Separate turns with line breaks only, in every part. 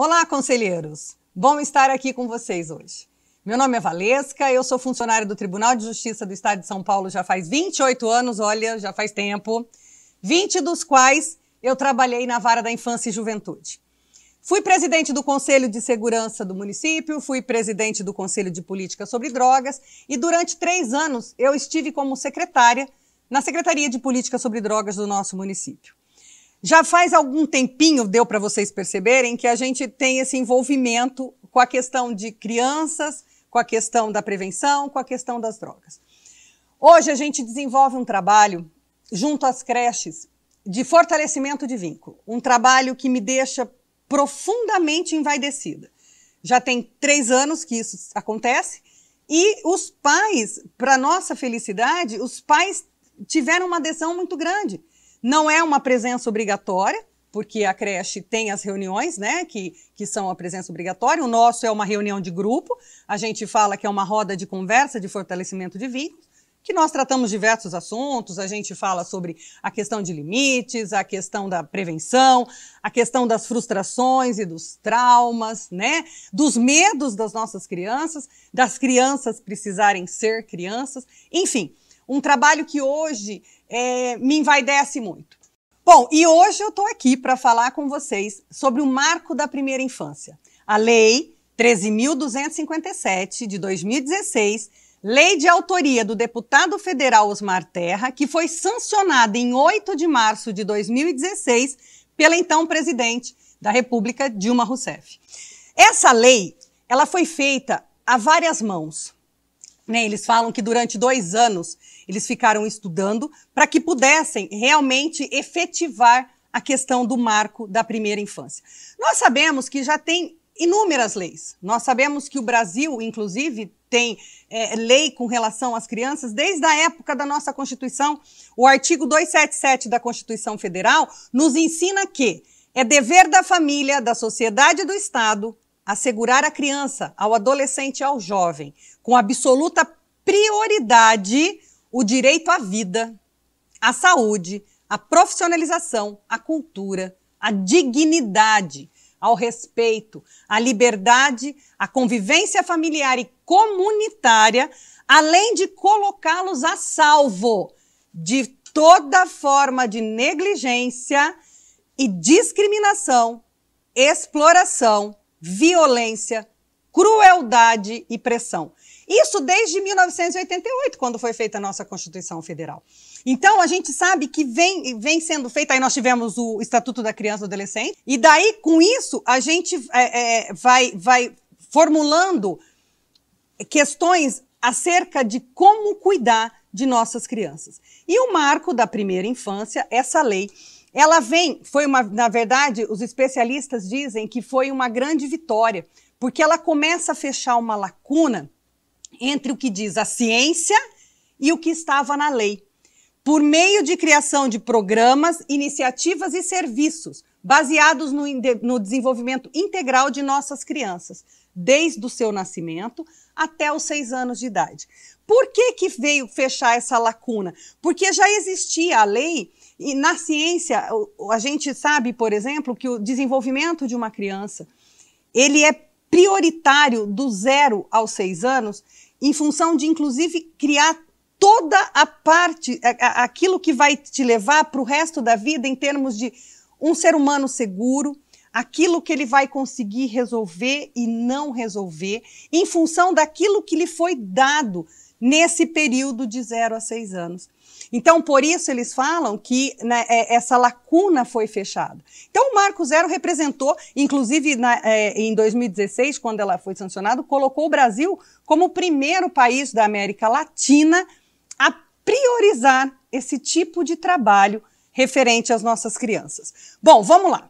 Olá, conselheiros! Bom estar aqui com vocês hoje. Meu nome é Valesca, eu sou funcionária do Tribunal de Justiça do Estado de São Paulo já faz 28 anos, olha, já faz tempo, 20 dos quais eu trabalhei na Vara da Infância e Juventude. Fui presidente do Conselho de Segurança do município, fui presidente do Conselho de Política sobre Drogas e durante 3 anos eu estive como secretária na Secretaria de Política sobre Drogas do nosso município. Já faz algum tempinho, deu para vocês perceberem, que a gente tem esse envolvimento com a questão de crianças, com a questão da prevenção, com a questão das drogas. Hoje a gente desenvolve um trabalho junto às creches de fortalecimento de vínculo, um trabalho que me deixa profundamente envaidecida. Já tem 3 anos que isso acontece e os pais, para nossa felicidade, os pais tiveram uma adesão muito grande. Não é uma presença obrigatória, porque a creche tem as reuniões, né, que são a presença obrigatória. O nosso é uma reunião de grupo, a gente fala que é uma roda de conversa de fortalecimento de vínculos, que nós tratamos diversos assuntos, a gente fala sobre a questão de limites, a questão da prevenção, a questão das frustrações e dos traumas, né, dos medos das nossas crianças, das crianças precisarem ser crianças, enfim, um trabalho que hoje me envaidece muito. Bom, e hoje eu estou aqui para falar com vocês sobre o marco da primeira infância. A Lei 13.257, de 2016, lei de autoria do deputado federal Osmar Terra, que foi sancionada em 8 de março de 2016 pela então presidente da República, Dilma Rousseff. Essa lei, ela foi feita a várias mãos. Eles falam que durante 2 anos eles ficaram estudando para que pudessem realmente efetivar a questão do marco da primeira infância. Nós sabemos que já tem inúmeras leis. Nós sabemos que o Brasil, inclusive, tem lei com relação às crianças desde a época da nossa Constituição. O artigo 277 da Constituição Federal nos ensina que é dever da família, da sociedade e do Estado assegurar à criança, ao adolescente e ao jovem, com absoluta prioridade, o direito à vida, à saúde, à profissionalização, à cultura, à dignidade, ao respeito, à liberdade, à convivência familiar e comunitária, além de colocá-los a salvo de toda forma de negligência e discriminação, exploração, violência, crueldade e pressão. Isso desde 1988, quando foi feita a nossa Constituição Federal. Então, a gente sabe que vem sendo feita, aí nós tivemos o Estatuto da Criança e do Adolescente, e daí, com isso, a gente vai formulando questões acerca de como cuidar de nossas crianças. E o marco da primeira infância, essa lei, ela na verdade, os especialistas dizem que foi uma grande vitória, porque ela começa a fechar uma lacuna entre o que diz a ciência e o que estava na lei, por meio de criação de programas, iniciativas e serviços baseados no desenvolvimento integral de nossas crianças, desde o seu nascimento até os 6 anos de idade. Por que veio fechar essa lacuna? Porque já existia a lei e na ciência a gente sabe, por exemplo, que o desenvolvimento de uma criança ele é prioritário do 0 aos 6 anos, em função de, inclusive, criar toda a parte, aquilo que vai te levar para o resto da vida em termos de um ser humano seguro, aquilo que ele vai conseguir resolver e não resolver, em função daquilo que lhe foi dado nesse período de 0 a 6 anos. Então, por isso, eles falam que essa lacuna foi fechada. Então, o Marco Zero representou, inclusive em 2016, quando ela foi sancionada, colocou o Brasil como o primeiro país da América Latina a priorizar esse tipo de trabalho referente às nossas crianças. Bom, vamos lá.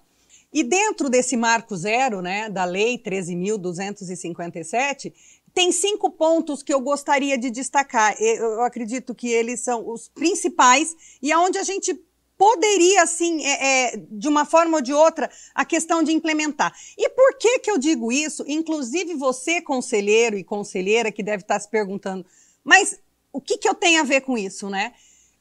E dentro desse Marco Zero, da Lei 13.257, tem 5 pontos que eu gostaria de destacar. Eu acredito que eles são os principais e aonde a gente poderia, assim, de uma forma ou de outra, a questão de implementar. E por que eu digo isso? Inclusive você, conselheiro e conselheira, que deve estar se perguntando, mas o que eu tenho a ver com isso, né?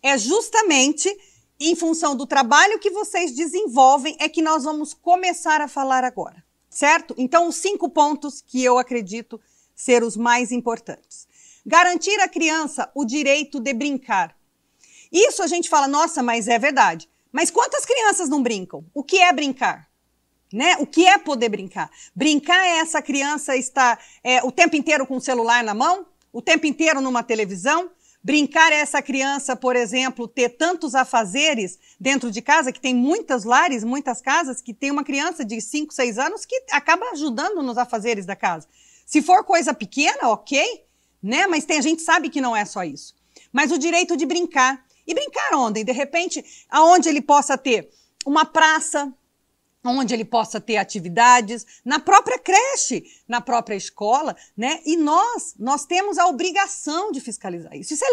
É justamente em função do trabalho que vocês desenvolvem é que nós vamos começar a falar agora. certo? Então, os 5 pontos que eu acredito ser os mais importantes. Garantir à criança o direito de brincar. Isso a gente fala, nossa, mas é verdade. Mas quantas crianças não brincam? O que é brincar? Né? O que é poder brincar? Brincar é essa criança estar o tempo inteiro com o celular na mão? O tempo inteiro numa televisão? Brincar é essa criança, por exemplo, ter tantos afazeres dentro de casa, que tem muitos lares, muitas casas, que tem uma criança de 5, 6 anos que acaba ajudando nos afazeres da casa. Se for coisa pequena, ok, né? Mas a gente sabe que não é só isso. Mas o direito de brincar. E brincar onde? De repente, aonde ele possa ter uma praça, onde ele possa ter atividades, na própria creche, na própria escola, né? E nós temos a obrigação de fiscalizar isso. Isso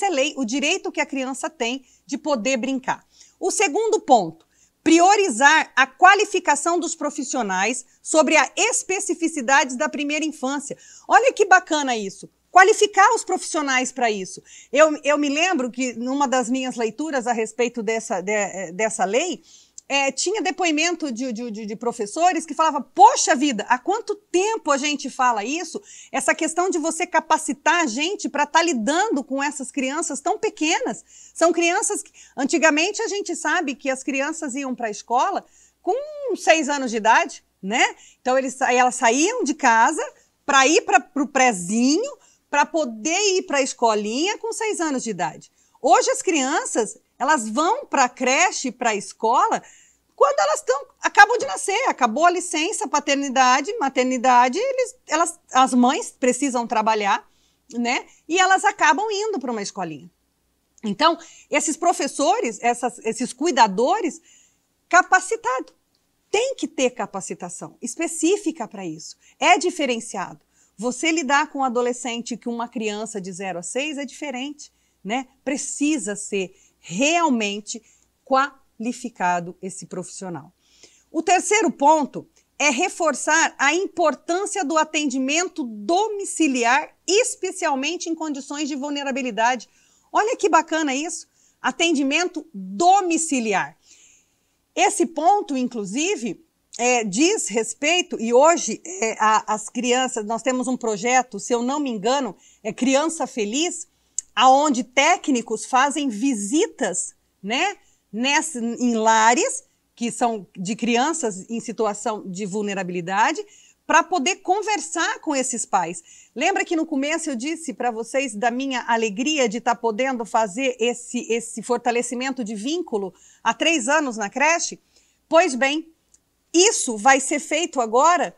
é lei, o direito que a criança tem de poder brincar. O segundo ponto, priorizar a qualificação dos profissionais sobre as especificidades da primeira infância. Olha que bacana isso. Qualificar os profissionais para isso. Eu me lembro que, numa das minhas leituras a respeito dessa lei, tinha depoimento de professores que falavam, poxa vida, há quanto tempo a gente fala isso? Essa questão de você capacitar a gente para estar lidando com essas crianças tão pequenas. São crianças que, antigamente, a gente sabe que as crianças iam para a escola com 6 anos de idade, né? Então, elas saíam de casa para ir para o prézinho, para poder ir para a escolinha com 6 anos de idade. Hoje as crianças, elas vão para a creche, para a escola, quando elas acabam de nascer, acabou a licença, paternidade, maternidade, as mães precisam trabalhar, né? E elas acabam indo para uma escolinha. Então, esses professores, esses cuidadores, capacitados, tem que ter capacitação específica para isso. É diferenciado. Você lidar com um adolescente que uma criança de 0 a 6 é diferente, né? Precisa ser realmente qualificado esse profissional. O terceiro ponto é reforçar a importância do atendimento domiciliar, especialmente em condições de vulnerabilidade. Olha que bacana isso, atendimento domiciliar. Esse ponto, inclusive, diz respeito, e hoje as crianças, nós temos um projeto, se eu não me engano, é Criança Feliz, aonde técnicos fazem visitas, né, em lares que são de crianças em situação de vulnerabilidade, para poder conversar com esses pais. Lembra que no começo eu disse para vocês da minha alegria de estar podendo fazer esse fortalecimento de vínculo há 3 anos na creche? Pois bem, isso vai ser feito agora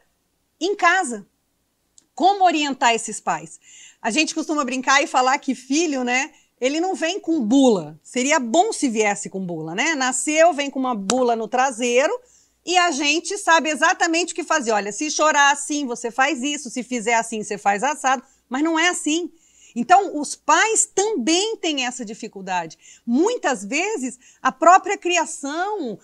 em casa. Como orientar esses pais? A gente costuma brincar e falar que filho, né, ele não vem com bula. Seria bom se viesse com bula, né? Nasceu, vem com uma bula no traseiro e a gente sabe exatamente o que fazer. Olha, se chorar assim, você faz isso, se fizer assim, você faz assado. Mas não é assim. Então, os pais também têm essa dificuldade. Muitas vezes, a própria criação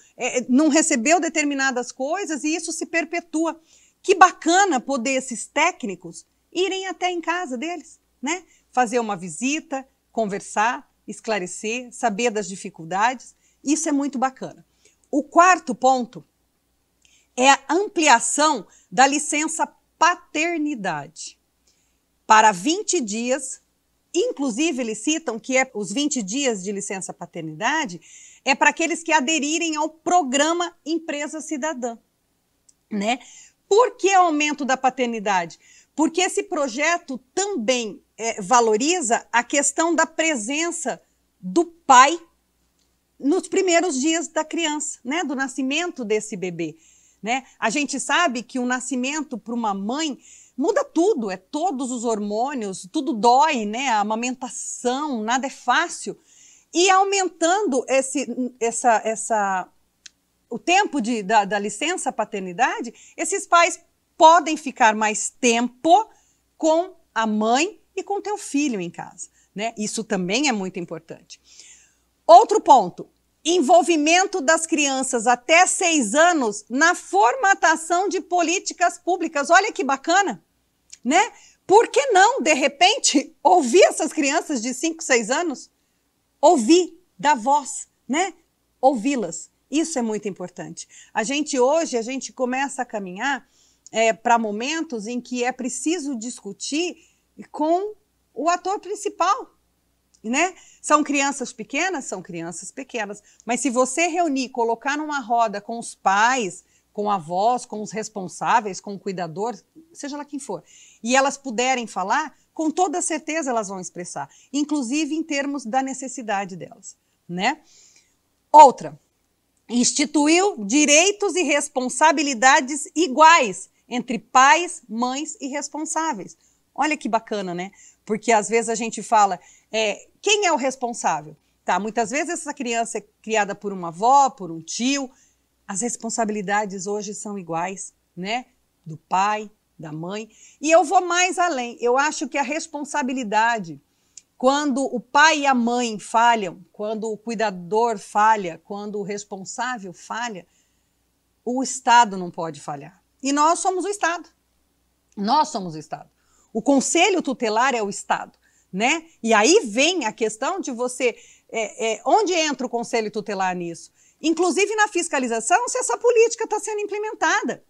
não recebeu determinadas coisas e isso se perpetua. Que bacana poder esses técnicos irem até em casa deles, né? Fazer uma visita, conversar, esclarecer, saber das dificuldades. Isso é muito bacana. O quarto ponto é a ampliação da licença paternidade para 20 dias. Inclusive, eles citam que os 20 dias de licença paternidade é para aqueles que aderirem ao programa Empresa Cidadã, né? Por que aumento da paternidade? Porque esse projeto também valoriza a questão da presença do pai nos primeiros dias da criança, né? Do nascimento desse bebê, né? A gente sabe que o nascimento para uma mãe muda tudo, todos os hormônios, tudo dói, né? A amamentação, nada é fácil. E aumentando o tempo da licença paternidade, esses pais podem ficar mais tempo com a mãe e com teu filho em casa, né? Isso também é muito importante. Outro ponto, envolvimento das crianças até 6 anos na formatação de políticas públicas. Olha que bacana, né? Por que não, de repente, ouvir essas crianças de 5, 6 anos? Ouvir, dar voz, né? Ouvi-las. Isso é muito importante. Hoje, a gente começa a caminhar para momentos em que é preciso discutir com o ator principal, né? São crianças pequenas, mas se você reunir, colocar numa roda com os pais, com avós, com os responsáveis, com o cuidador, seja lá quem for, e elas puderem falar, com toda certeza elas vão expressar, inclusive em termos da necessidade delas, né? Outra, instituiu direitos e responsabilidades iguais entre pais, mães e responsáveis. Olha que bacana, né? Porque às vezes a gente fala, quem é o responsável? Tá, muitas vezes essa criança é criada por uma avó, por um tio. As responsabilidades hoje são iguais, né? Do pai, da mãe. E eu vou mais além. Eu acho que a responsabilidade, quando o pai e a mãe falham, quando o cuidador falha, quando o responsável falha, o Estado não pode falhar. E nós somos o Estado. Nós somos o Estado. O conselho tutelar é o Estado, né? E aí vem a questão de você... onde entra o conselho tutelar nisso? Inclusive na fiscalização, se essa política está sendo implementada.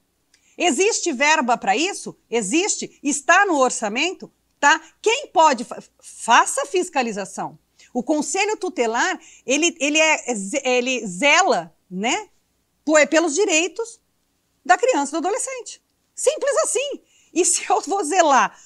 Existe verba para isso? Existe. Está no orçamento? Tá? Quem pode? Faça a fiscalização. O conselho tutelar, ele zela, né, pelos direitos da criança e do adolescente. Simples assim. E se eu vou zelar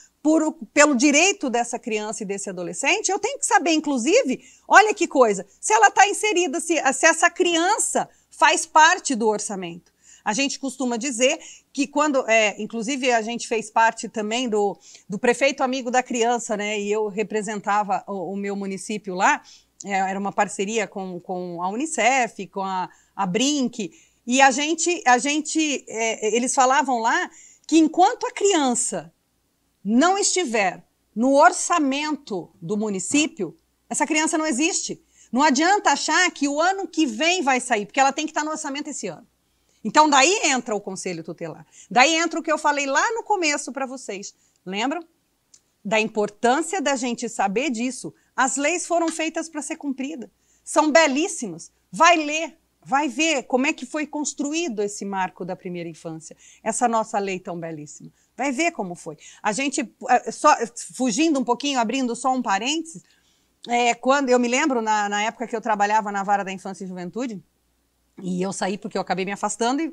pelo direito dessa criança e desse adolescente, eu tenho que saber, inclusive, olha que coisa, se ela está inserida, se essa criança faz parte do orçamento. A gente costuma dizer que quando, inclusive a gente fez parte também do prefeito amigo da criança, né? E eu representava o meu município lá, era uma parceria com a Unicef, com a Brinc, e eles falavam lá que enquanto a criança não estiver no orçamento do município, essa criança não existe. Não adianta achar que o ano que vem vai sair, porque ela tem que estar no orçamento esse ano. Então, daí entra o conselho tutelar. Daí entra o que eu falei lá no começo para vocês. Lembram? Da importância da gente saber disso. As leis foram feitas para ser cumpridas. São belíssimas. Vai ler, vai ver como é que foi construído esse marco da primeira infância. Essa nossa lei tão belíssima. Vai ver como foi. A gente, só fugindo um pouquinho, abrindo só um parênteses, quando eu me lembro, na época que eu trabalhava na Vara da Infância e Juventude, e eu saí porque eu acabei me afastando,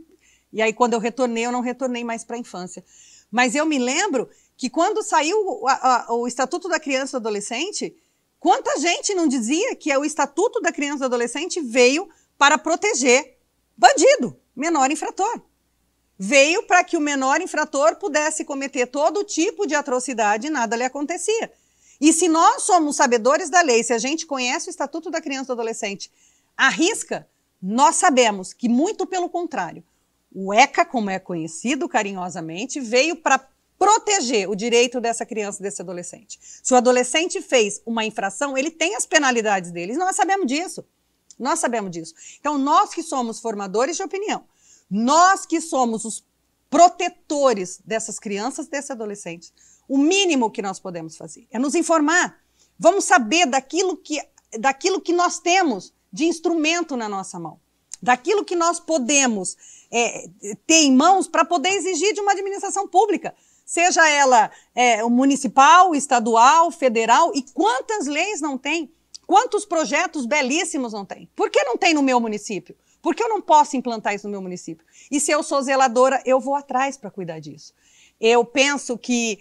e aí quando eu retornei, eu não retornei mais para a infância. Mas eu me lembro que quando saiu o Estatuto da Criança e do Adolescente, quanta gente não dizia que o Estatuto da Criança e do Adolescente veio para proteger bandido, menor infrator. Veio para que o menor infrator pudesse cometer todo tipo de atrocidade e nada lhe acontecia. E se nós somos sabedores da lei, se a gente conhece o Estatuto da Criança e do Adolescente à risca, nós sabemos que, muito pelo contrário, o ECA, como é conhecido carinhosamente, veio para proteger o direito dessa criança e desse adolescente. Se o adolescente fez uma infração, ele tem as penalidades dele. Nós sabemos disso. Nós sabemos disso. Então, nós que somos formadores de opinião, nós que somos os protetores dessas crianças e desses adolescentes, o mínimo que nós podemos fazer é nos informar. Vamos saber daquilo que nós temos de instrumento na nossa mão, daquilo que nós podemos ter em mãos para poder exigir de uma administração pública, seja ela municipal, estadual, federal, e quantas leis não tem, quantos projetos belíssimos não tem. Por que não tem no meu município? Por que eu não posso implantar isso no meu município? E se eu sou zeladora, eu vou atrás para cuidar disso. Eu penso que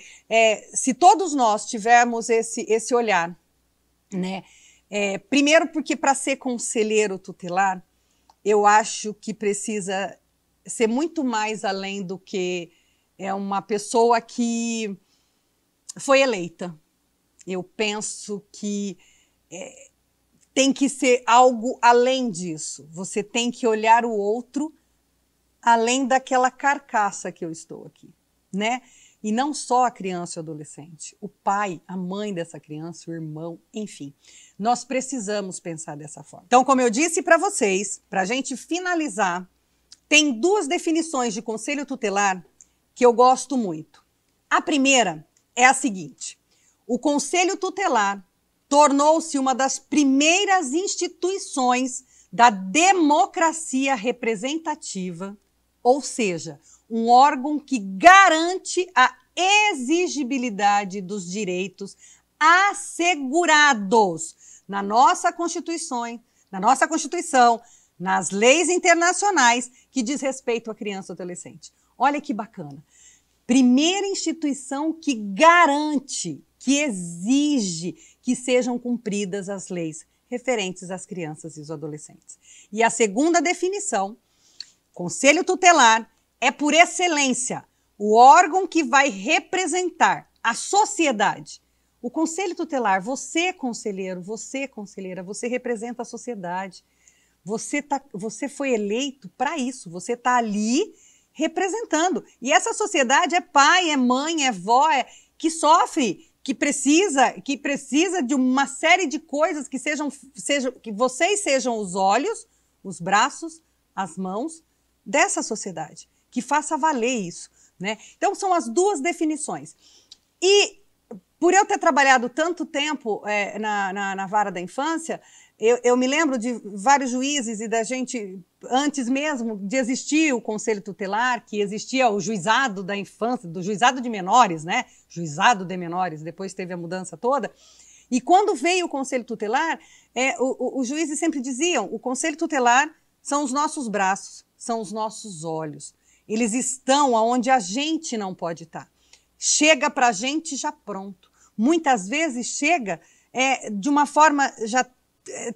se todos nós tivermos esse olhar, né? Primeiro porque para ser conselheiro tutelar, eu acho que precisa ser muito mais além do que uma pessoa que foi eleita. Eu penso que tem que ser algo além disso. Você tem que olhar o outro além daquela carcaça que eu estou aqui, né? E não só a criança e o adolescente, o pai, a mãe dessa criança, o irmão, enfim. Nós precisamos pensar dessa forma. Então, como eu disse para vocês, para a gente finalizar, tem duas definições de conselho tutelar que eu gosto muito. A primeira é a seguinte: o conselho tutelar tornou-se uma das primeiras instituições da democracia representativa, ou seja, um órgão que garante a exigibilidade dos direitos assegurados na nossa Constituição, nas leis internacionais que diz respeito à criança e adolescente. Olha que bacana. Primeira instituição que garante, que exige que sejam cumpridas as leis referentes às crianças e os adolescentes. E a segunda definição, Conselho Tutelar, é por excelência o órgão que vai representar a sociedade. O Conselho Tutelar, você conselheiro, você conselheira, você representa a sociedade. Você foi eleito para isso, você está ali representando. E essa sociedade é pai, é mãe, é vó, que sofre, que precisa de uma série de coisas que que vocês sejam os olhos, os braços, as mãos dessa sociedade, que faça valer isso, né? Então são as duas definições. E por eu ter trabalhado tanto tempo na vara da infância, eu me lembro de vários juízes e da gente, antes mesmo de existir o Conselho Tutelar, que existia o Juizado da Infância, do Juizado de Menores, né? Juizado de Menores, depois teve a mudança toda. E quando veio o Conselho Tutelar, os juízes sempre diziam, o Conselho Tutelar são os nossos braços, são os nossos olhos. Eles estão onde a gente não pode estar. Chega para a gente já pronto. Muitas vezes chega de uma forma já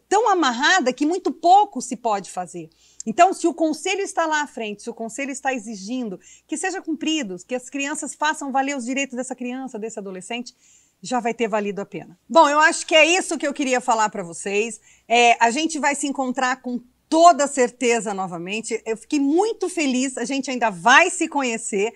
tão amarrada que muito pouco se pode fazer. Então, se o conselho está lá à frente, se o conselho está exigindo que seja cumprido, que as crianças façam valer os direitos dessa criança, desse adolescente, já vai ter valido a pena. Bom, eu acho que é isso que eu queria falar para vocês. A gente vai se encontrar com toda certeza novamente. Eu fiquei muito feliz, a gente ainda vai se conhecer.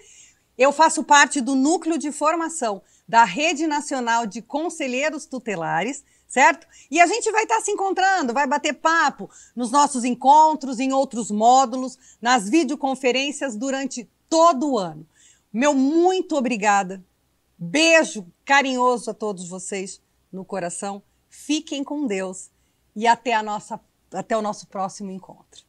Eu faço parte do núcleo de formação da Rede Nacional de Conselheiros Tutelares, certo? E a gente vai estar se encontrando, vai bater papo nos nossos encontros, em outros módulos, nas videoconferências durante todo o ano. Meu muito obrigada. Beijo carinhoso a todos vocês no coração. Fiquem com Deus e até o nosso próximo encontro.